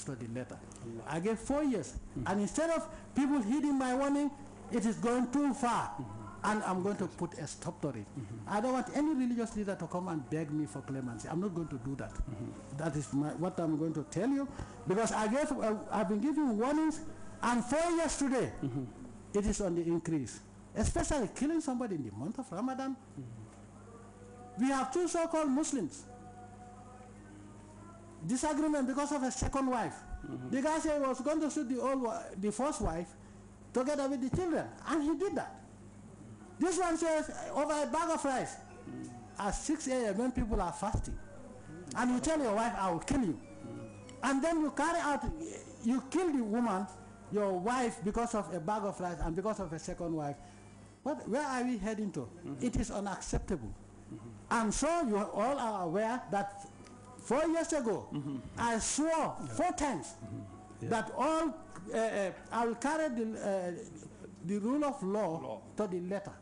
to the letter. I gave 4 years. And instead of people heeding my warning, it is going too far. And I'm going to put a stop to it. I don't want any religious leader to come and beg me for clemency. I'm not going to do that. That is what I'm going to tell you. Because I've been giving warnings, and 4 years today, it is on the increase. Especially killing somebody in the month of Ramadan. We have 2 so-called Muslims. Disagreement because of a second wife. The guy said he was going to shoot the first wife together with the children, and he did that. This one says over a bag of rice at 6 a.m. when people are fasting, and you tell your wife, I will kill you. And then you carry out, you kill the woman, your wife, because of a bag of rice and because of a second wife. Where are we heading to? It is unacceptable. And so you all are aware that 4 years ago, I swore 4 times that I will carry the rule of law to the letter.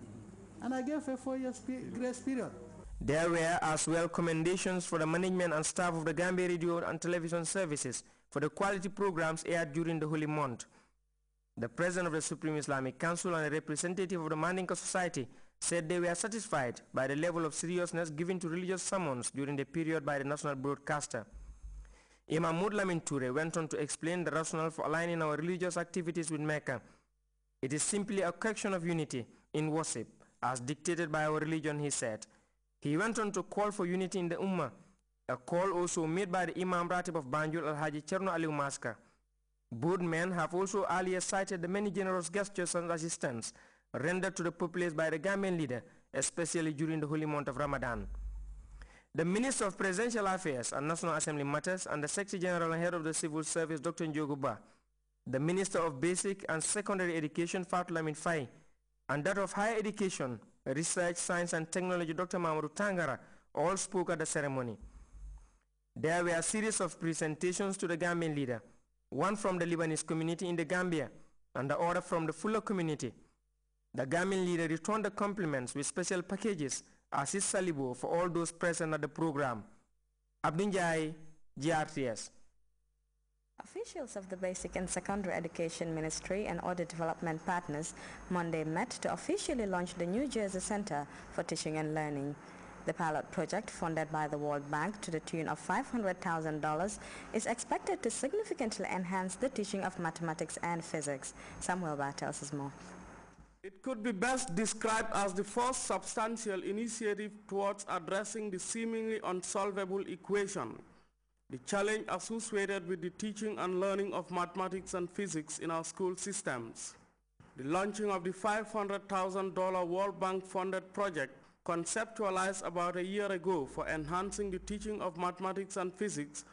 And I gave a 4 years grace period. There were as well commendations for the management and staff of the Gambia Radio and Television Services for the quality programs aired during the holy month. The president of the Supreme Islamic Council and a representative of the Mandinka Society said they were satisfied by the level of seriousness given to religious sermons during the period by the national broadcaster. Imam Mudlamin Toure went on to explain the rationale for aligning our religious activities with Mecca. It is simply a question of unity in worship, as dictated by our religion, he said. He went on to call for unity in the Ummah, a call also made by the Imam Ratib of Banjul, Al-Haji Cherno Aliu Maska. Both men have also earlier cited the many generous gestures and assistance rendered to the populace by the Gambian leader, especially during the holy month of Ramadan. The Minister of Presidential Affairs and National Assembly Matters and the Secretary General and Head of the Civil Service, Dr. Njoguba, the Minister of Basic and Secondary Education, Fatou Lamin Faye, and that of Higher Education, Research, Science and Technology, Dr. Mamadou Tangara, all spoke at the ceremony. There were a series of presentations to the Gambian leader, one from the Lebanese community in the Gambia and the other from the Fuller community. The Gambian leader returned the compliments with special packages as his salibo for all those present at the program. Abdinjai, GRTS. Officials of the Basic and Secondary Education Ministry and other development partners Monday met to officially launch the New Jersey Center for Teaching and Learning. The pilot project, funded by the World Bank to the tune of $500,000, is expected to significantly enhance the teaching of mathematics and physics. Samuel Barr tells us more. It could be best described as the first substantial initiative towards addressing the seemingly unsolvable equation, the challenge associated with the teaching and learning of mathematics and physics in our school systems. The launching of the $500,000 World Bank-funded project, conceptualized about a year ago for enhancing the teaching of mathematics and physics,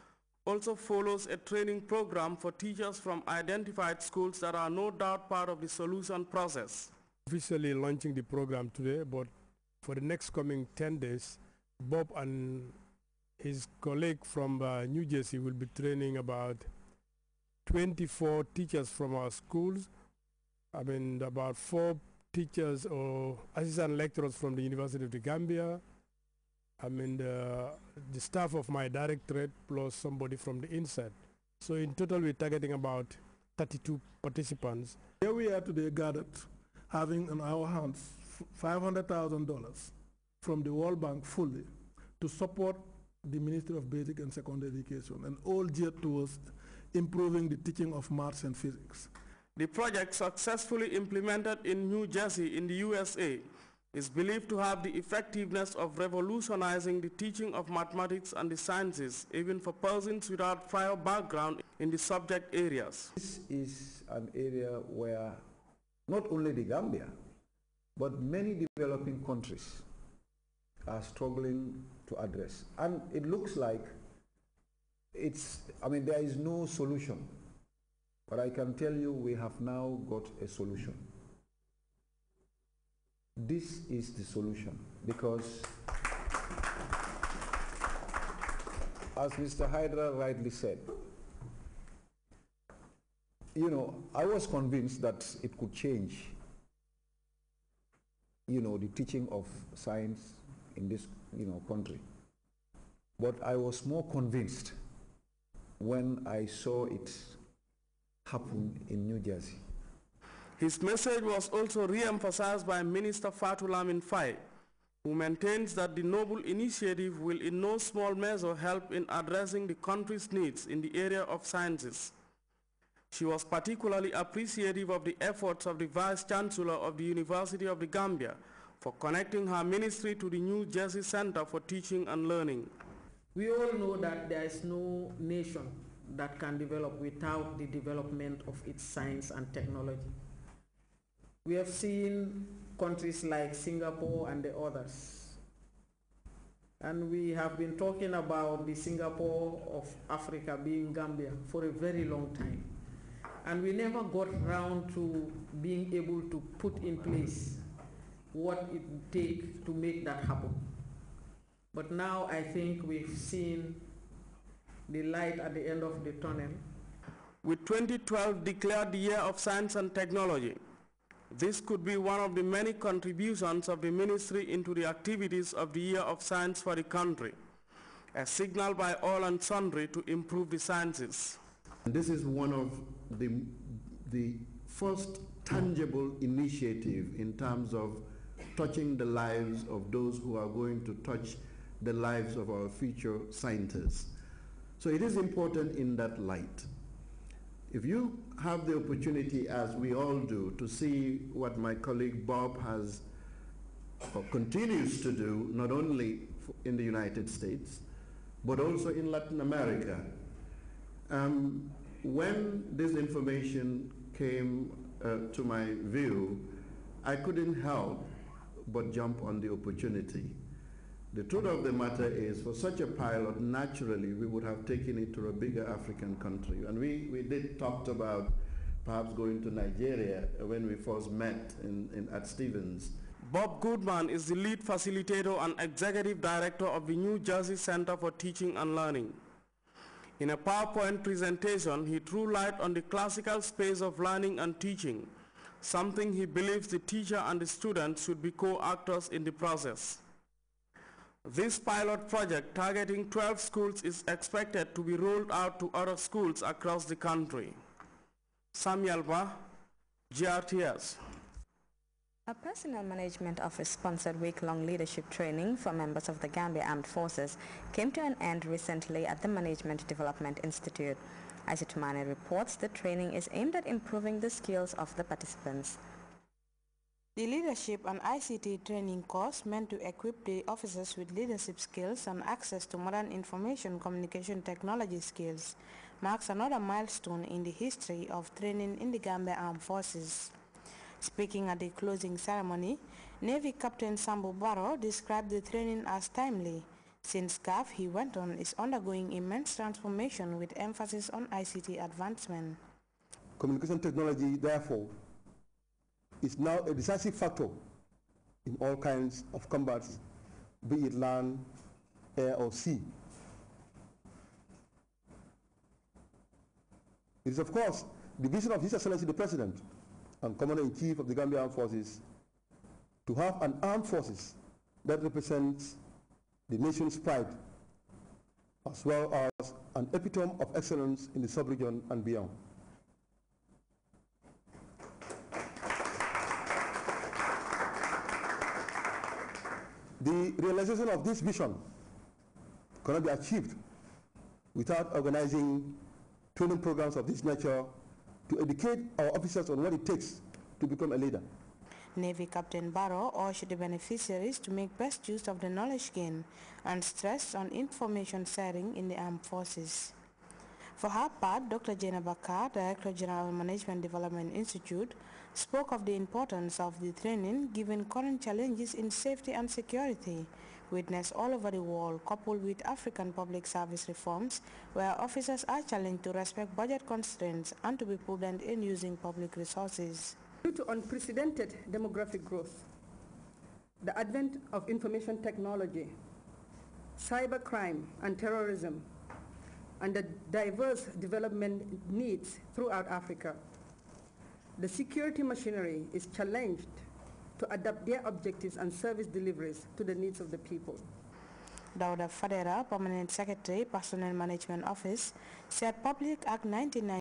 also follows a training program for teachers from identified schools that are no doubt part of the solution process. Officially launching the program today, but for the next coming 10 days, Bob and his colleague from New Jersey will be training about 24 teachers from our schools. I mean, about 4 teachers or assistant lecturers from the University of the Gambia. I mean, the staff of my directorate plus somebody from the inside. So in total, we're targeting about 32 participants. Here we are today gathered, having in our hands $500,000 from the World Bank fully to support the Ministry of Basic and Secondary Education, and all geared towards improving the teaching of maths and physics. The project, successfully implemented in New Jersey in the USA, is believed to have the effectiveness of revolutionizing the teaching of mathematics and the sciences, even for persons without prior background in the subject areas. This is an area where not only the Gambia, but many developing countries are struggling to address. And it looks like there is no solution. But I can tell you we have now got a solution. This is the solution, because as Mr. Hydra rightly said, I was convinced that it could change, the teaching of science in this, country. But I was more convinced when I saw it happen in New Jersey. His message was also re-emphasized by Minister Fatou Lamin Faye, who maintains that the noble initiative will in no small measure help in addressing the country's needs in the area of sciences. She was particularly appreciative of the efforts of the Vice Chancellor of the University of the Gambia for connecting her ministry to the New Jersey Center for Teaching and Learning. We all know that there is no nation that can develop without the development of its science and technology. We have seen countries like Singapore and the others. And we have been talking about the Singapore of Africa being Gambia for a very long time. And we never got around to being able to put in place what it would take to make that happen. But now I think we've seen the light at the end of the tunnel. With 2012 declared the Year of Science and Technology, this could be one of the many contributions of the ministry into the activities of the Year of Science for the country, a signal by all and sundry to improve the sciences. This is one of the first tangible initiative in terms of touching the lives of those who are going to touch the lives of our future scientists. So it is important in that light. If you have the opportunity, as we all do, to see what my colleague Bob has or continues to do, not only in the United States, but also in Latin America, when this information came to my view, I couldn't help but jump on the opportunity. The truth of the matter is, for such a pilot, naturally, we would have taken it to a bigger African country. And we did talk about perhaps going to Nigeria when we first met at Stevens. Bob Goodman is the lead facilitator and executive director of the New Jersey Center for Teaching and Learning. In a PowerPoint presentation, he threw light on the classical space of learning and teaching, something he believes the teacher and the student should be co-actors in the process. This pilot project, targeting 12 schools, is expected to be rolled out to other schools across the country. Samuel Ba, GRTS. A Personnel Management Office-sponsored week-long leadership training for members of the Gambia Armed Forces came to an end recently at the Management Development Institute. As Itumane reports, the training is aimed at improving the skills of the participants. The Leadership and ICT training course, meant to equip the officers with leadership skills and access to modern information communication technology skills, marks another milestone in the history of training in the Gambia Armed Forces. Speaking at the closing ceremony, Navy Captain Sambu Barrow described the training as timely, since GAF, he went on, is undergoing immense transformation with emphasis on ICT advancement. Communication technology, therefore, is now a decisive factor in all kinds of combats, be it land, air, or sea. It is, of course, the vision of His Excellency the President and Commander-in-Chief of the Gambia Armed Forces to have an armed forces that represents the nation's pride, as well as an epitome of excellence in the sub-region and beyond. The realization of this vision cannot be achieved without organizing training programs of this nature to educate our officers on what it takes to become a leader. Navy Captain Barrow urged the beneficiaries to make best use of the knowledge gained and stressed on information sharing in the armed forces. For her part, Dr. Jena Bakar, Director General of Management Development Institute, spoke of the importance of the training given current challenges in safety and security witnessed all over the world, coupled with African public service reforms where officers are challenged to respect budget constraints and to be prudent in using public resources. Due to unprecedented demographic growth, the advent of information technology, cybercrime and terrorism, and the diverse development needs throughout Africa, the security machinery is challenged to adapt their objectives and service deliveries to the needs of the people. Dauda Fadera, Permanent Secretary, Personnel Management Office, said Public Act 99